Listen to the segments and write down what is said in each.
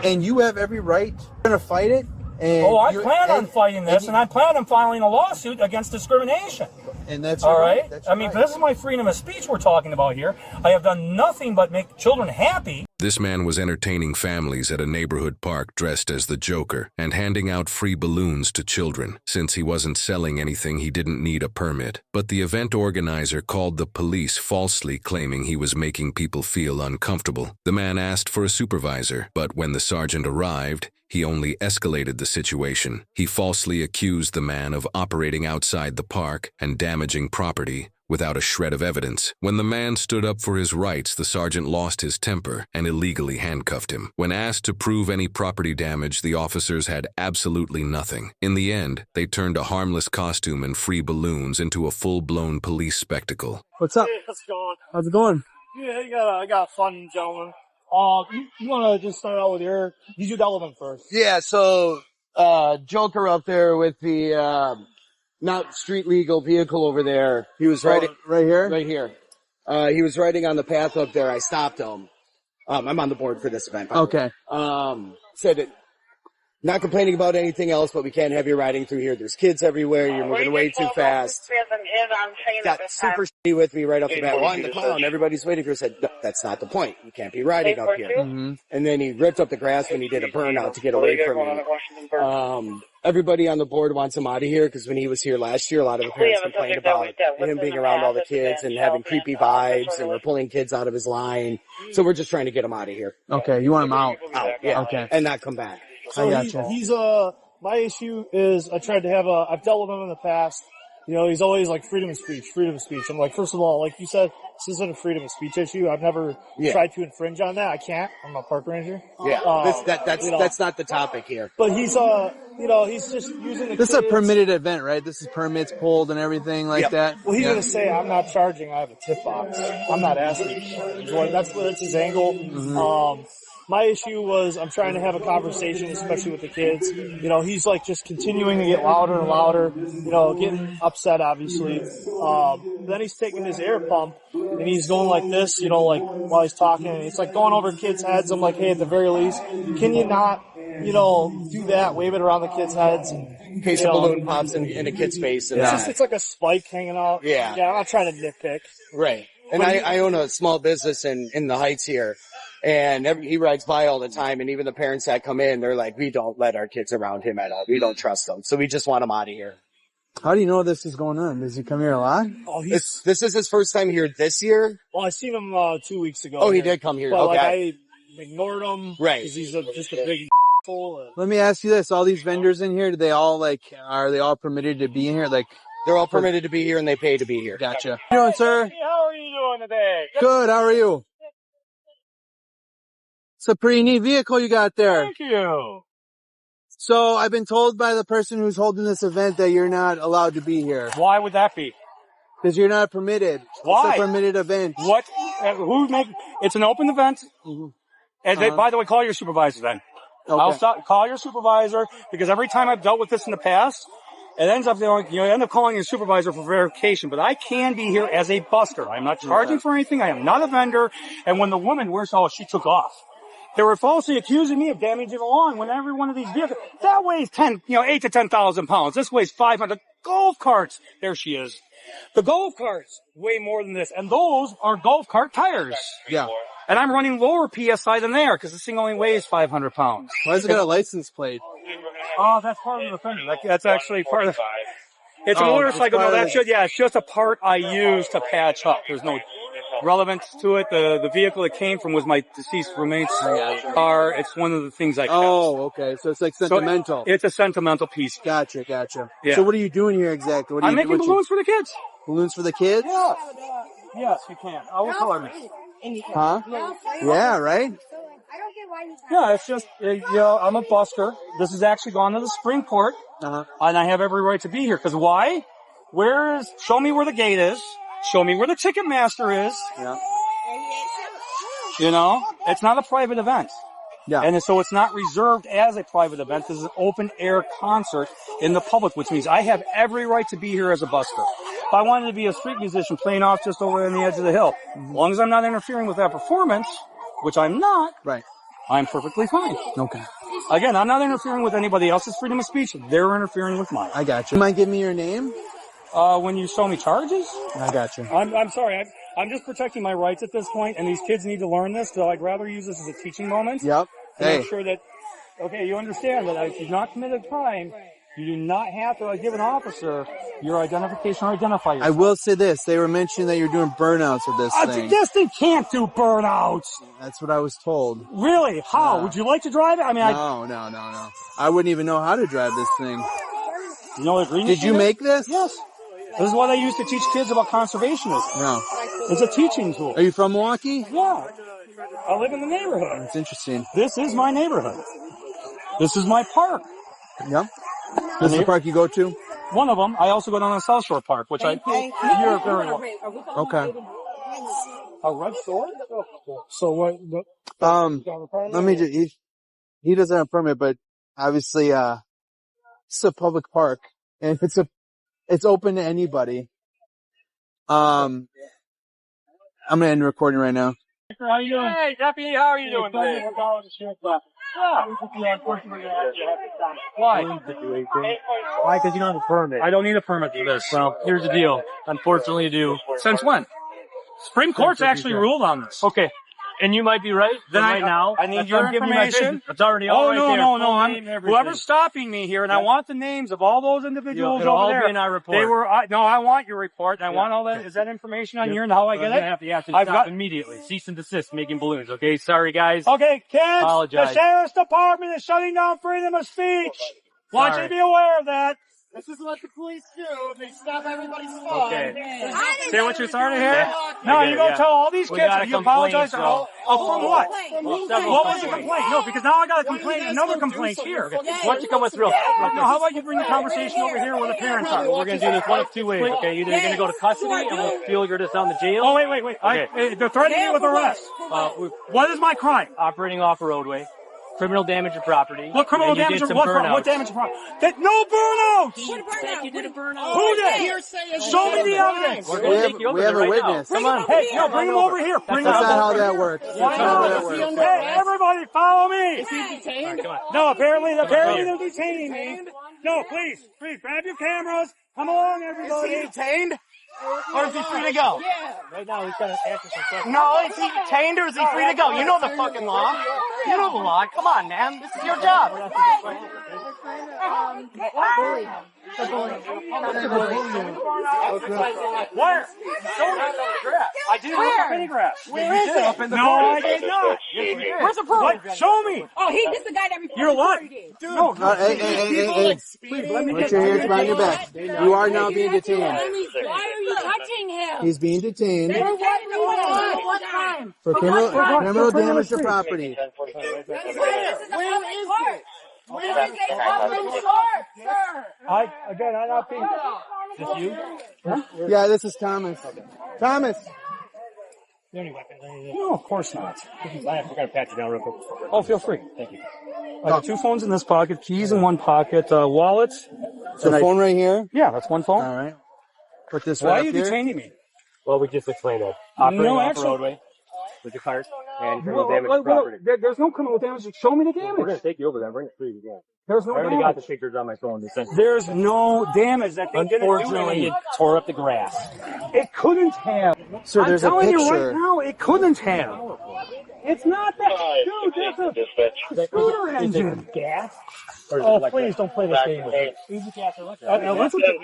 and you have every right to fight it. And I plan on fighting this, and I plan on filing a lawsuit against discrimination. And that's all right. I mean, this is my freedom of speech we're talking about here. I have done nothing but make children happy. This man was entertaining families at a neighborhood park dressed as the Joker and handing out free balloons to children. Since he wasn't selling anything, he didn't need a permit. But the event organizer called the police, falsely claiming he was making people feel uncomfortable. The man asked for a supervisor, but when the sergeant arrived, he only escalated the situation. He falsely accused the man of operating outside the park and damaging property without a shred of evidence. When the man stood up for his rights, the sergeant lost his temper and illegally handcuffed him. When asked to prove any property damage, the officers had absolutely nothing. In the end, they turned a harmless costume and free balloons into a full-blown police spectacle. What's up? Hey, how's it going? How's it going? Yeah, I got a fun gentleman. You want to just start out with you do the element first. Yeah, so, Joker up there with the, not street legal vehicle over there. He was riding. Right here? Right here. He was riding on the path up there. I stopped him. I'm on the board for this event. Okay. Said it. Not complaining about anything else, but we can't have you riding through here. There's kids everywhere. You're moving way too fast. Got super shitty with me right off the bat. Well, I'm the clown. Everybody's waiting for you. Said, no, that's not the point. You can't be riding up here. Mm-hmm. And then he ripped up the grass when he did a burnout to get away from me. Everybody on the board wants him out of here because when he was here last year, a lot of the parents complained about him being around all the kids and having creepy vibes, and we're pulling kids out of his line. So we're just trying to get him out of here. Okay, you want him out? Out, yeah. Okay. And not come back. So he's my issue is I've dealt with him in the past. You know, he's always like freedom of speech. I'm like, first of all, like you said, this isn't a freedom of speech issue. I've never tried to infringe on that. I can't. I'm a park ranger. Yeah. That's not the topic here. But he's he's just using the This kids. is a permitted event, right? This is permits pulled and everything like that. Well, he's gonna say I'm not charging. I have a tip box. I'm not asking. That's his angle. Mm-hmm. My issue was I'm trying to have a conversation, especially with the kids. You know, he's like just continuing to get louder and louder, you know, getting upset, obviously. Then he's taking his air pump and he's going like this, you know, like while he's talking. And it's like going over kids' heads. I'm like, hey, at the very least, can you not, you know, do that, wave it around the kids' heads? And, in case a balloon pops in a kid's face. And it's like a spike hanging out. Yeah. Yeah, I'm not trying to nitpick. Right. And I own a small business in the Heights here. And he rides by all the time, and even the parents that come in, they're like, we don't let our kids around him at all. We don't trust them. So we just want him out of here. How do you know this is going on? Does he come here a lot? Oh, this is his first time here this year? Well, I seen him 2 weeks ago. Oh, he did come here. But, okay. I ignored him. Right. Because he's just a big fool. Let me ask you this. All these vendors in here, are they all permitted to be in here? Like, they're all permitted to be here and they pay to be here. Gotcha. How you doing, sir? Hey, how are you doing today? Good. How are you? It's a pretty neat vehicle you got there. Thank you. So I've been told by the person who's holding this event that you're not allowed to be here. Why would that be? Because you're not permitted. Why? It's a permitted event. What? It's an open event. Mm-hmm. And by the way, call your supervisor then. Okay. Call your supervisor, because every time I've dealt with this in the past, it ends up, you end up calling your supervisor for verification. But I can be here as a busker. I'm not charging for anything. I am not a vendor. And when the woman, she took off. They were falsely accusing me of damaging the lawn when every one of these vehicles, that weighs 8 to 10,000 pounds. This weighs 500. Golf carts. There she is. The golf carts weigh more than this. And those are golf cart tires. Yeah. And I'm running lower PSI than they are because this thing only weighs 500 pounds. Why has it got a license plate? Oh, that's part of the thing. That's actually part of it's a motorcycle. No, it's just a part I use to patch up. There's no relevance to it. The vehicle it came from was my deceased roommate's car. It's one of the things I kept. Oh, okay. So it's like sentimental. So it's a sentimental piece. Gotcha. Yeah. So what are you doing here exactly? I'm making balloons for the kids. Balloons for the kids? Yeah. Yes, you can. I will color them. Huh? Yeah, right? Yeah, it's just, I'm a busker. This has actually gone to the Supreme Court. Uh-huh. And I have every right to be here. Because why? Show me where the gate is. Show me where the ticket master is. Yeah. You know, it's not a private event. Yeah. And so it's not reserved as a private event. This is an open air concert in the public, which means I have every right to be here as a busker. If I wanted to be a street musician playing off just over on the edge of the hill, as long as I'm not interfering with that performance, which I'm not, right, I'm perfectly fine. Okay. Again, I'm not interfering with anybody else's freedom of speech. They're interfering with mine. I got you. You mind giving me your name? When you show me charges? I got you. I'm sorry. I'm just protecting my rights at this point, and these kids need to learn this, so I'd rather use this as a teaching moment. Yep. To make sure that, okay, you understand that if you've not committed a crime, you do not have to give an officer your identification or identify yourself. I will say this. They were mentioning that you're doing burnouts with this thing. This thing can't do burnouts. That's what I was told. Really? How? Would you like to drive it? I mean, No. I wouldn't even know how to drive this thing. You know what green Did you make this? Yes. This is what I used to teach kids about conservationism. No. It's a teaching tool. Are you from Milwaukee? Yeah. I live in the neighborhood. That's interesting. This is my neighborhood. This is my park. Yep. This is the park you go to? One of them. I also go down to South Shore Park, which you're very well. Okay. A red sword? So what? Let me just, he doesn't have a permit, but obviously, it's a public park and it's open to anybody. I'm going to end the recording right now. How you doing? Hey, Deputy, how are you doing today? Why? Why? Because you don't have a permit. I don't need a permit for this. Well, here's the deal. Unfortunately, you do. Since when? Supreme Court's actually ruled on this. Okay. And you might be right. Then right now, I need your information. It's already all right there. No. Whoever's stopping me here, and I want the names of all those individuals It'll over all there. be in our report. I want your report, and I want all that. Is that information on here and how I get it? You have to stop immediately. Cease and desist making balloons, okay? Sorry, guys. Okay, kids, Apologize. the Sheriff's Department is shutting down freedom of speech. Want you to be aware of that. This is what the police do. They stop everybody's fun. Okay. See what you're starting here? No, you go tell all these kids that you apologize. From what? What was the complaint? No, because now I got a complaint, another complaint here. Why don't you come with real? No, how about you bring the conversation over here where the parents are? We're going to do this one of two ways, okay? Either you're going to go to custody and we'll feel you're just down the jail. Oh, wait. Okay. They're threatening me with arrest. What is my crime? Operating off a roadway. Criminal damage to property. What criminal damage? What damage to property? No burnouts! You did a burnout. Who did? Show me the evidence. We're going to take you over we have there a right witness. now. Come on. Hey, no, bring him over here. That's not how that works. Why not? Hey, everybody, follow me. Is he detained? No, apparently they're detaining me. No, please, grab your cameras. Come along, everybody. Is he detained? Or is he free to go? Yeah. Right now, he's got to answer some questions. No, is he detained or is he free to go? You know the fucking law. You know the law. Come on, man. This is your job. Where? I didn't look up any grass. Where is it? No, I did not. Where's the proof? What? Show me. Oh, he's the guy that reported. You're what? No. Hey. Put your hands behind your back. You are now being detained. Why are you touching him? He's being detained For what crime? for criminal damage to property. Where is it? Where is a public court, sir? I'm not being. Just you? Yeah, this is Thomas. Thomas. No, of course not. We're going to pat you down real quick. Oh, feel free. Thank you. I got 2 phones in this pocket, keys in one pocket, wallet. So the phone right here. Yeah, that's one phone. All right. Put this Why right are up you here. detaining me? Well, we just explained that. Operating No, off actually- a roadway with your cart and criminal damage to Well, property. there's no criminal damage. Show me the We're going damage. to take you over there and bring it through you again. There's I no already got the damage. pictures on my phone. There's no damage. That thing didn't do Unfortunately, anything. it tore up the grass. It couldn't have. Sir, there's a I'm telling you picture. right now, it couldn't have. It's not that. Dude, that's a scooter engine. Gas? Oh, please don't play this game with me. Easy gas or electric?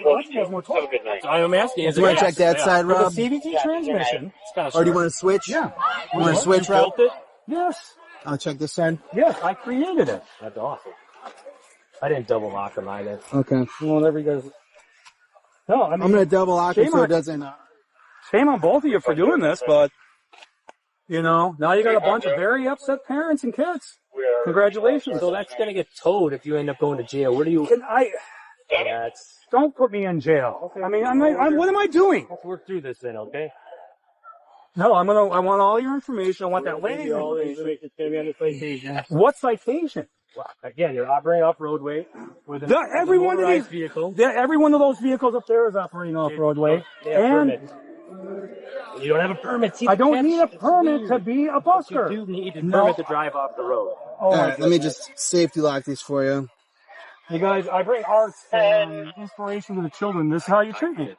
Let's have more talk. I'm asking. Is You want to check that side, With a Rob? CVT transmission. It's kind of Or do you want to switch? Yeah. You want to switch, Rob? built it? Yes. I'll check this side. Yes, I created it. That's awesome. I didn't double lock them either. Okay. Whatever you guys. No, I mean, I'm going to double lock it Shame so it on- doesn't. shame on both of you for doing this, but now you got a bunch of very upset parents and kids. Congratulations. So that's gonna get towed if you end up going to jail. Where do you? That's. Don't put me in jail. I mean, what am I doing? Let's work through this then, okay? No, I want all your information. I want that lady's All the information. information's gonna be on the citation. What citation? Again, you're operating off roadway with an Every one of motorized these vehicle. every one of those vehicles up there is operating off roadway. They have And permits. You don't have a permit. See, I don't need a permit to be a busker. You do need a permit to drive off the road. All right, let me just safety lock these for you. You guys, I bring art and inspiration to the children. This is how you treat me.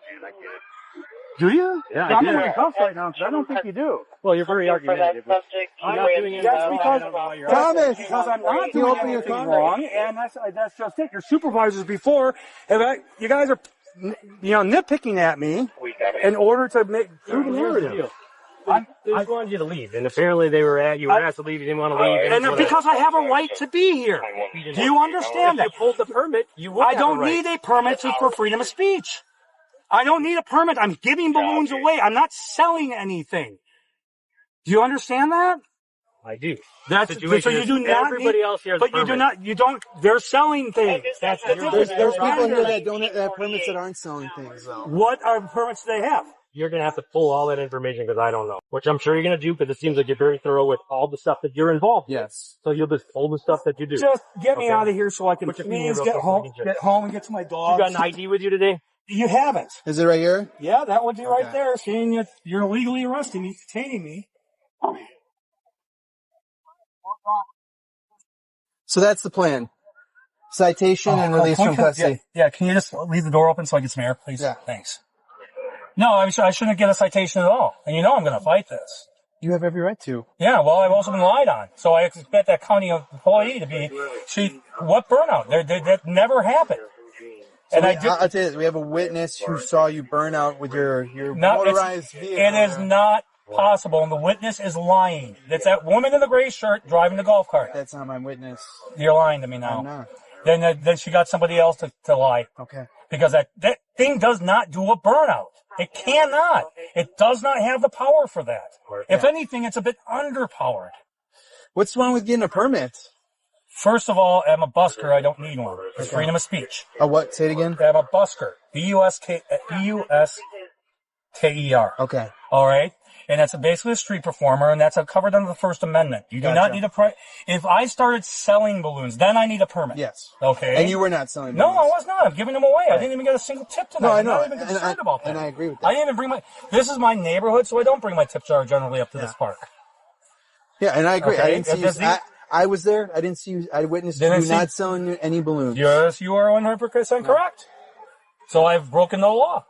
Do you? Yeah, I'm in handcuffs right now because I don't think you do. Well, you're very argumentative. I'm not doing it. That's because Thomas, because I'm not you doing open your anything car? wrong, and that's just it. Your supervisors before, you guys are, nitpicking at me in order to prove a narrative. They just wanted you to leave, and apparently you were asked to leave. You didn't want to leave, And because I have a right to be here. Do you understand that? If you pulled the permit, you would. I don't need a permit for freedom of speech. I don't need a permit. I'm giving balloons away. I'm not selling anything. Do you understand that? I do. That's so you do not. Everybody else here has but a permit. you do not. You don't. They're selling things. That's the difference. There's people here that don't have permits that aren't selling things, though. What are permits they have? You're going to have to pull all that information because I don't know. Which I'm sure you're going to do because it seems like you're very thorough with all the stuff that you're involved in. Yes. So you'll just pull the stuff that you do. Just get me out of here so I can Put your please finger get up home and get to my dog. You got an ID with you today? You haven't. Is it right here? Yeah, that would be right there. Seeing you're illegally arresting me, detaining me. So that's the plan. Citation and release from custody. Yeah, can you just leave the door open so I get some air, please? Yeah. Thanks. No, I shouldn't get a citation at all. And you know I'm going to fight this. You have every right to. Yeah, well, I've also been lied on. So I expect that county employee to be, what burnout? That never happened. So and I'll tell you this, we have a witness who saw you burn out with your motorized vehicle. It is not possible, and the witness is lying. It's that woman in the gray shirt driving the golf cart. That's not my witness. You're lying to me now. I'm not. Then she got somebody else to lie. Okay. Because that thing does not do a burnout. It cannot. It does not have the power for that. If anything, it's a bit underpowered. What's wrong with getting a permit? First of all, I'm a busker. I don't need one. It's freedom of speech. A what? Say it again. I'm a busker. B-U-S-K-E-R. Okay. All right? And that's basically a street performer, and that's covered under the First Amendment. You do not need if I started selling balloons, then I need a permit. Yes. Okay. And you were not selling balloons. No, I balloons. was not. I'm giving them away. I didn't even get a single tip tonight. No, I know. I'm not even concerned about that. And I agree with that. I didn't even bring this is my neighborhood, so I don't bring my tip jar generally up to this park. Yeah, and I agree. Okay. I didn't see you. I was there. I didn't see you. I witnessed you not selling any balloons. Yes, you are 100% correct. So I've broken the law.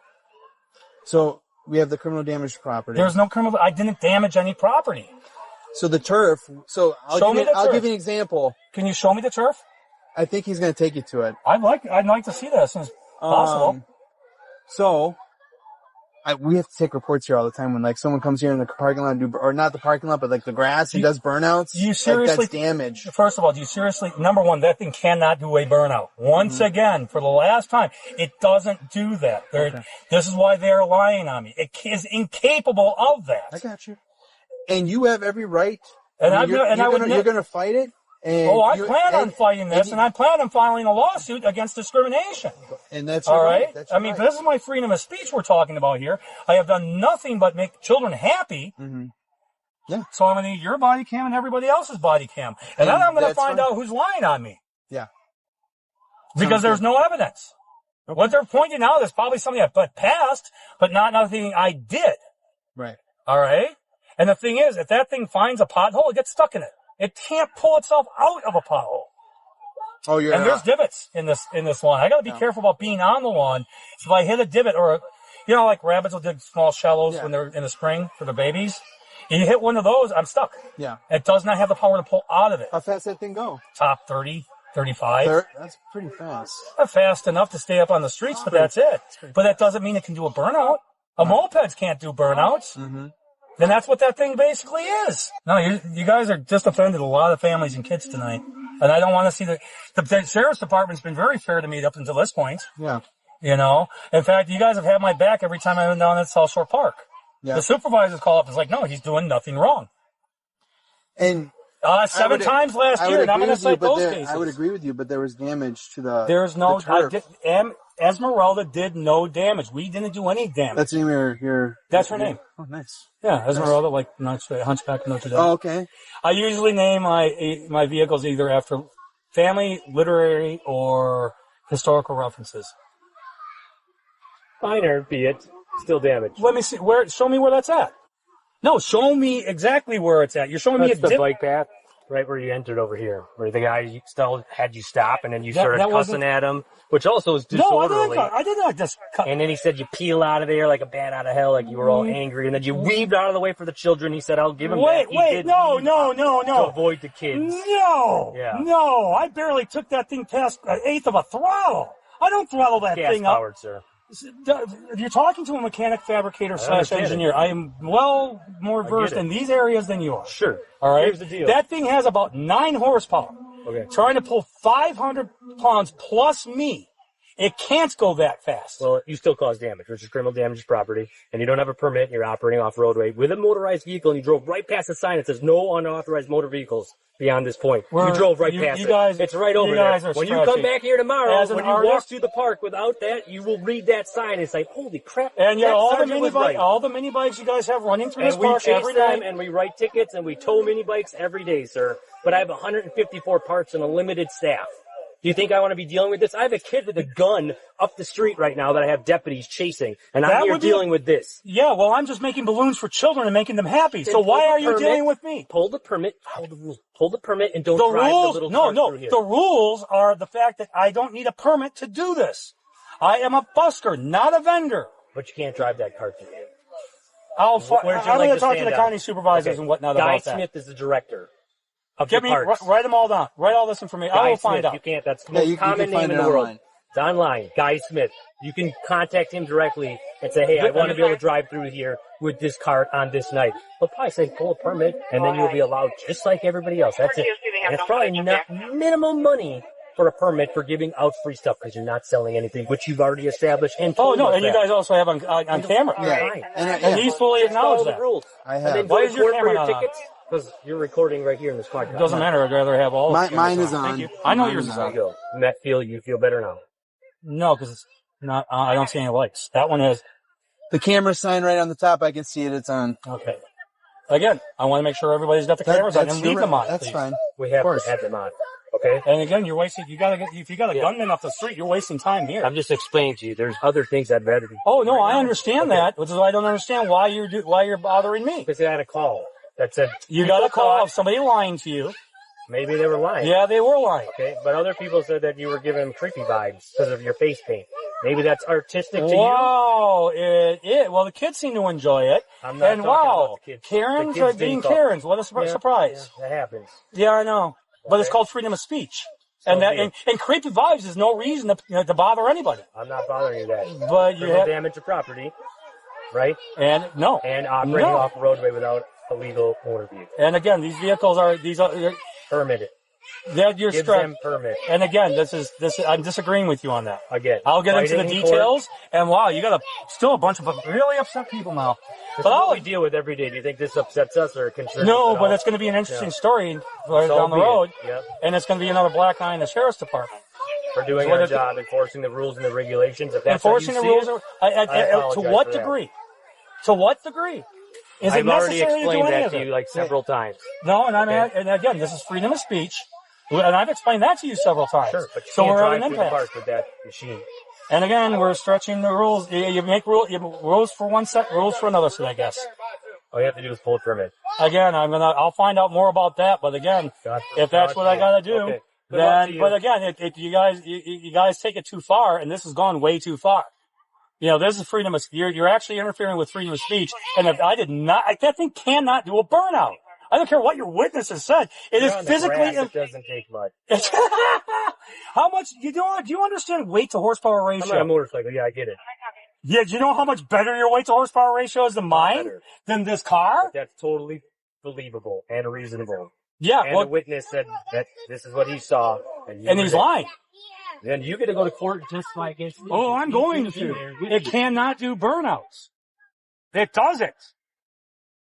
So we have the criminal damage to property. There's no criminal. I didn't damage any property. So the turf. So I'll give you an example. Can you show me the turf? I think he's going to take you to it. I'd like to see that as soon as possible. So we have to take reports here all the time when like someone comes here in the parking lot or not the parking lot, but like the grass and does burnouts. You seriously? That's damage. First of all, do you seriously? Number one, that thing cannot do a burnout. Once again, for the last time, it doesn't do that. This is why they're lying on me. It is incapable of that. I got you. And you have every right. And you're going to fight it. And I plan on fighting this, and I plan on filing a lawsuit against discrimination. And that's all right. That's this is my freedom of speech we're talking about here. I have done nothing but make children happy. Mm-hmm. Yeah. So I'm going to need your body cam and everybody else's body cam, and then I'm going to find out who's lying on me. Yeah. Because there's no evidence. Okay. What they're pointing out is probably something I passed, but not nothing I did. Right. All right. And the thing is, if that thing finds a pothole, it gets stuck in it. It can't pull itself out of a pothole. Oh, and there's divots in this lawn. I got to be careful about being on the lawn. So if I hit a divot like rabbits will dig small shallows when they're in the spring for the babies. And you hit one of those, I'm stuck. Yeah. It does not have the power to pull out of it. How fast does that thing go? Top 30, 35. That's pretty fast. Not fast enough to stay up on the streets, but that's it. But that doesn't mean it can do a burnout. Mopeds can't do burnouts. Mm-hmm. Then that's what that thing basically is. No, you guys are just offended a lot of families and kids tonight. And I don't want to see the sheriff's department's been very fair to me up until this point. Yeah. In fact, you guys have had my back every time I went down at South Shore Park. Yeah. The supervisors call up and it's like, no, he's doing nothing wrong. And 7 times last year, and I'm going to cite those cases. I would agree with you, but there was damage to the There's no the turf. Esmeralda did no damage. We didn't do any damage. That's the name of your... That's her name. Oh, nice. Yeah, Esmeralda, like Hunchback of Notre Dame. Oh, okay. I usually name my vehicles either after family, literary, or historical references. Minor, be it. Still damaged. Let me see. Show me where that's at. No, show me exactly where it's at. You're showing me That's the bike path, right where you entered over here, where the guy still had you stop, and then you started cussing at him, which also is disorderly. No, I did not just cut. And then he said you peel out of there like a bat out of hell, like you were all angry, and then you weaved out of the way for the children. He said, I'll give him that. No. To avoid the kids. No. Yeah. No, I barely took that thing past an eighth of a throttle. I don't throttle that thing up. Gas-powered, sir. You're talking to a mechanic, fabricator / engineer. I am well more versed in these areas than you are. Sure. All right. Here's the deal. That thing has about 9 horsepower. Okay. Trying to pull 500 pounds plus me. It can't go that fast. Well, you still cause damage, which is criminal damage to property, and you don't have a permit, and you're operating off roadway with a motorized vehicle, and you drove right past the sign that says no unauthorized motor vehicles beyond this point. You drove right past it. It's right over there. When you come back here tomorrow, when you walk through the park without that, you will read that sign and say, holy crap. And yeah, all the mini bikes you guys have running through this park every day. And we write tickets, and we tow mini bikes every day, sir. But I have 154 parts and a limited staff. Do you think I want to be dealing with this? I have a kid with a gun up the street right now that I have deputies chasing, and I'm here dealing with this. Yeah, well, I'm just making balloons for children and making them happy. So why are you dealing with me? Pull the permit, follow the rules. Pull the permit and don't drive the little cart through here. The rules are the fact that I don't need a permit to do this. I am a busker, not a vendor. But you can't drive that cart through here. I'm going to talk to the county supervisors and whatnot about that. Guy Smith is the director. Write them all down. Write all this information. I will find out. You can't. That's the most common name in the world. It's online. Guy Smith. You can contact him directly and say, hey, I want to be able to drive through here with this cart on this night. He'll probably say, pull a permit, and then you'll be allowed just like everybody else. That's it. And it's probably not minimum money for a permit for giving out free stuff because you're not selling anything, which you've already established. And you guys also have on camera. Yeah. And he's fully acknowledged that. Rules. I have. And then Why is your camera not on? Because you're recording right here in this podcast. It doesn't matter. I'd rather have all of mine is on. Thank you. I know yours is on. You feel better now? No, because it's not. I don't see any lights. That one has the camera sign right on the top. I can see it. It's on. Okay. Again, I want to make sure everybody's got the cameras on and leave them on. That's fine. We have to have them on. Okay. And again, you're wasting. If you got a gunman off the street, you're wasting time here. I'm just explaining to you. There's other things I'd rather do. Oh no, I understand that, which is why I don't understand why you're bothering me. Because I had a call that said you got a call of somebody lying to you. Maybe they were lying. Yeah, they were lying. Okay, but other people said that you were giving them creepy vibes because of your face paint. Maybe that's artistic to you. Wow, well, the kids seem to enjoy it. I'm not talking about the kids. Karens are being Karens. What a surprise. Yeah, that happens. Yeah, I know. But it's called freedom of speech. And creepy vibes is no reason to bother anybody. I'm not bothering you that. But you have damage to property, right? And operating off roadway without a legal motor vehicle. And again, these vehicles are permitted. Give them permit. And again, this is I'm disagreeing with you on that. Again, I'll get into the details. And wow, you got still a bunch of really upset people now. But all we deal with every day. Do you think this upsets us or concerns us? No, but it's going to be an interesting story down the road. Yep. And it's going to be another black eye in the sheriff's department. For doing our job, enforcing the rules and the regulations. If that's enforcing the rules. To what degree? To what degree? Is it necessary to do any of it? I've already explained that to you like several times. No, and again, this is freedom of speech. And I've explained that to you several times. Sure, but you so can't we're drive at an through the impasse. park with that machine. And again, we're stretching the rules. You make rules for one set, rules for another set, I guess. All you have to do is pull a permit. Again, I'll find out more about that. But again, if that's what I gotta do, then, but again, you guys take it too far, and this has gone way too far. This is freedom of, you're actually interfering with freedom of speech. And if that thing cannot do a burnout. I don't care what your witnesses said. It is physically. It doesn't take much. How much do you understand weight to horsepower ratio? I'm on a motorcycle. Yeah, I get it. Yeah, do you know how much better your weight to horsepower ratio is than mine? Than this car? But that's totally believable and reasonable. Yeah, and the witness said that this is what he saw, and he's lying. Then you get to go to court and testify against me. Oh, I'm going to. It cannot do burnouts. It doesn't.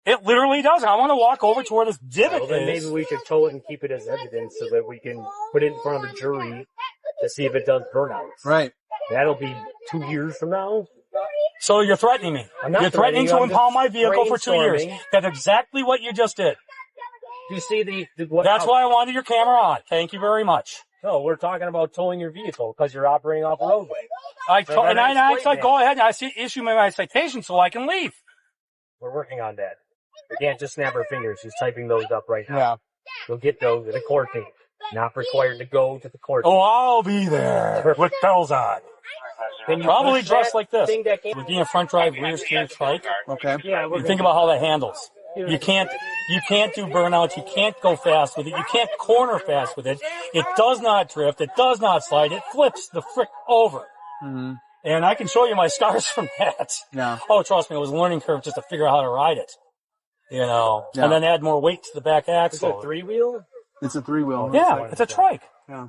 It literally doesn't. I want to walk over to where this divot is. Then maybe we should tow it and keep it as evidence so that we can put it in front of a jury to see if it does burnouts. Right. That'll be 2 years from now. So you're threatening me. You're threatening to impound my vehicle for 2 years. That's exactly what you just did. You see That's why I wanted your camera on. Thank you very much. No, we're talking about towing your vehicle because you're operating off a roadway. I said, go ahead and issue me my citation so I can leave. We're working on that. We can't just snap our fingers. She's typing those up right now. Yeah. We'll get those at a court date. Not required to go to the court. Oh, I'll be there with bells on. Probably dressed like this. With being a front drive, rear steer trike. Okay. Yeah, You think about how that handles. You can't do burnouts. You can't go fast with it. You can't corner fast with it. It does not drift. It does not slide. It flips the frick over. Mm-hmm. And I can show you my scars from that. Yeah. Oh, trust me, it was a learning curve just to figure out how to ride it. You know, Yeah. and then add more weight to the back axle. Is it a 3-wheel? It's a 3-wheel. Yeah, it's a trike. Yeah.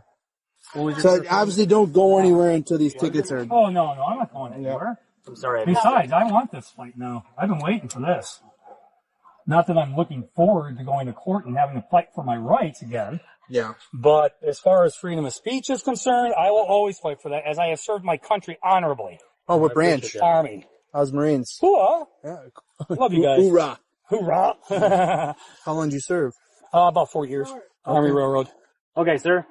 So obviously don't go anywhere until these tickets are... Oh, no, I'm not going anywhere. I'm sorry. Besides, I want this fight now. I've been waiting for this. Not that I'm looking forward to going to court and having to fight for my rights again. Yeah. But as far as freedom of speech is concerned, I will always fight for that, as I have served my country honorably. Oh, what branch? Army. I was Marines. Hoorah. Yeah. Love you guys. Hoorah. Hoorah. How long did you serve? About 4 years. Army Railroad. Okay, sir.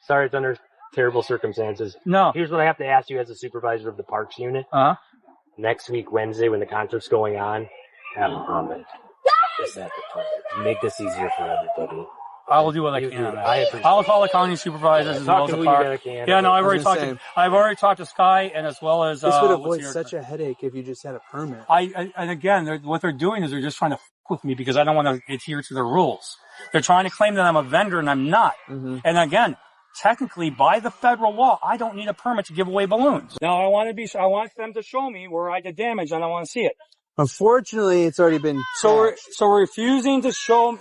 Sorry it's under terrible circumstances. No. Here's what I have to ask you as a supervisor of the parks unit. Uh-huh. Next week, Wednesday, when the concert's going on, have a permit. Just at the permit. Make this easier for everybody. I will do what I can on that. I appreciate I'll call the county supervisors as well as the park. Yeah, no, I've already talked to Sky and as well as, this would avoid such a headache if you just had a permit. And again, what they're doing is they're just trying to fuck with me because I don't want to adhere to their rules. They're trying to claim that I'm a vendor and I'm not. Mm-hmm. And again, technically by the federal law, I don't need a permit to give away balloons. Now I want them to show me where I did damage and I want to see it. Unfortunately, it's already been so we're refusing to show.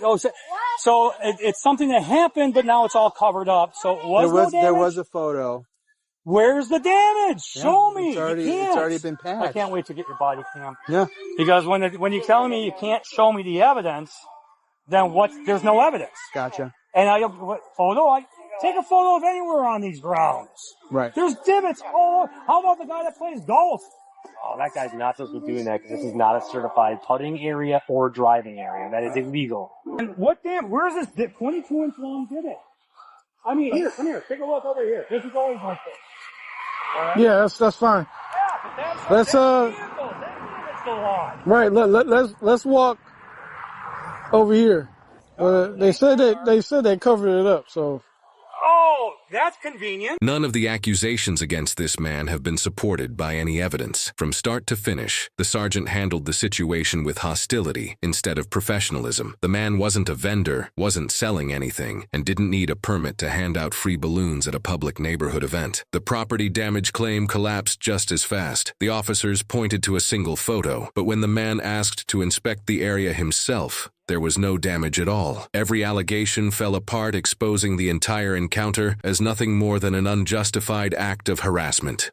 So it's something that happened, but now it's all covered up. So there was a photo. Where's the damage? Yeah, show me. It's already been passed. I can't wait to get your body cam. Yeah. Because when you're telling me you can't show me the evidence, then there's no evidence. Gotcha. And I take a photo of anywhere on these grounds. Right. There's divots. Oh, how about the guy that plays golf? Oh, that guy's not supposed to be doing that because this is not a certified putting area or driving area. That is illegal. And where's this 22-inch long divot? I mean, here, come here. Take a look over here. This is always like this. Right? Yeah, that's fine. Yeah, let's right. Let's walk over here. They said they covered it up. So. Oh, that's convenient. None of the accusations against this man have been supported by any evidence. From start to finish, the sergeant handled the situation with hostility instead of professionalism. The man wasn't a vendor, wasn't selling anything, and didn't need a permit to hand out free balloons at a public neighborhood event. The property damage claim collapsed just as fast. The officers pointed to a single photo, but when the man asked to inspect the area himself, there was no damage at all. Every allegation fell apart, exposing the entire encounter as nothing more than an unjustified act of harassment.